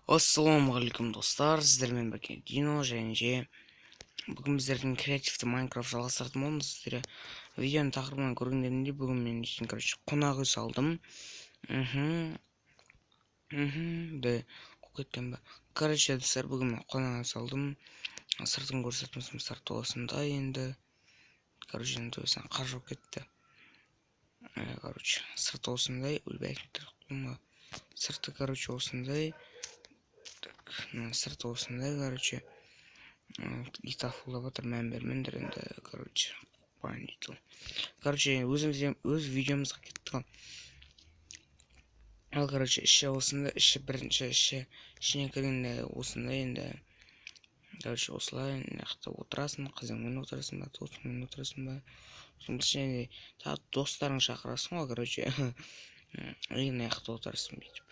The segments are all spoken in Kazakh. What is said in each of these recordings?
Ассалаумағалейкум достар, сіздермен бірге Дино және бүгін біздердің креативті Майнкрафт жалғастыратын боламыз. Сіздерге видеоның тақырыбынан көргендеріндей бүгін мен үшін қонақ үй салдым. Кеткен ба? Достар, бүгін мен қонақ үй салдым. Сыртын көрсетмесем, сырты осындай енді. Енді өзінен қажу кетті. Сырты осындай, сырты осындай. Сырты осындай, итафулда батыр мән бермендер енді, өз видеомызға кеттік. Ал, іші осындай, ішіне кіргенде осындай енді. Осылай, нақты отырасың, қызыңмен отырасың ба, досыңмен отырасың ба. Және достарың шақырасың ғой, нақты отырасың бүйтіп.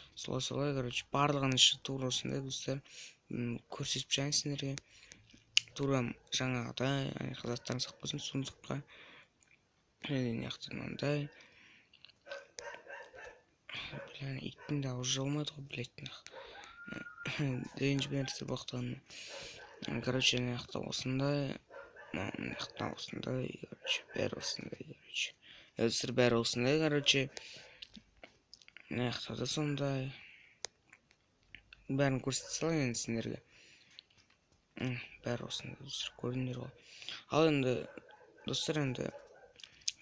Солай, барлығын іші тура осындай, достар. Көрсетіп жаңа сендерге. Тура жаңағыдай, қазақтарын сақ болсын, сондыққа. Нақты мынандай. Иттің де ауыз жолмайды ғой, білетін. Ренжімеңіздер боқтағанына. Нақты осындай. Нақты осындай, бәрі осындай, бәрі осындай, нақты да сондай. Бәрін көрсете салайын енді сендерге. Бәрі осындай, достар, көрдіңдер ғой. Ал енді, достар, енді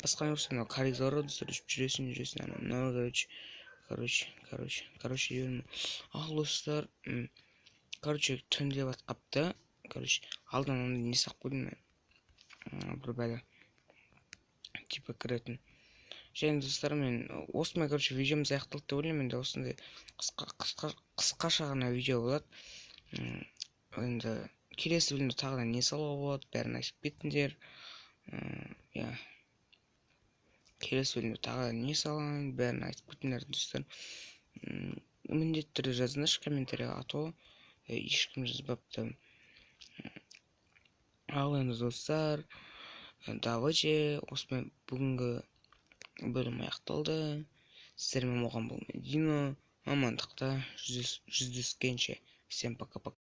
басқа не болса, мынау коридоры, достар, жүресің, мынау, ал, достар, түнде батқапты. Алдан онда не сақ қойдым мен. Бір бәлі типа кіретін. Және достар, мен осымен видеомыз аяқталды деп ойлаймын. Енді осындай қысқаша ғана видео болады. Енді келесі бөлімде тағы да не салуға болады, бәрін айтып кеттіңдер. Келесі бөлімде тағы да не салайын, бәрін айтып кеттіңдер, достар. Міндетті түрде жазыңдаршы комментарийға, а то ешкім жазбапты. Ал енді достар, давайте осымен бүгінгі бөлім аяқталды. Сіздермен болған бұл Дино, амандықта жүздескенше. Всем пока-пока.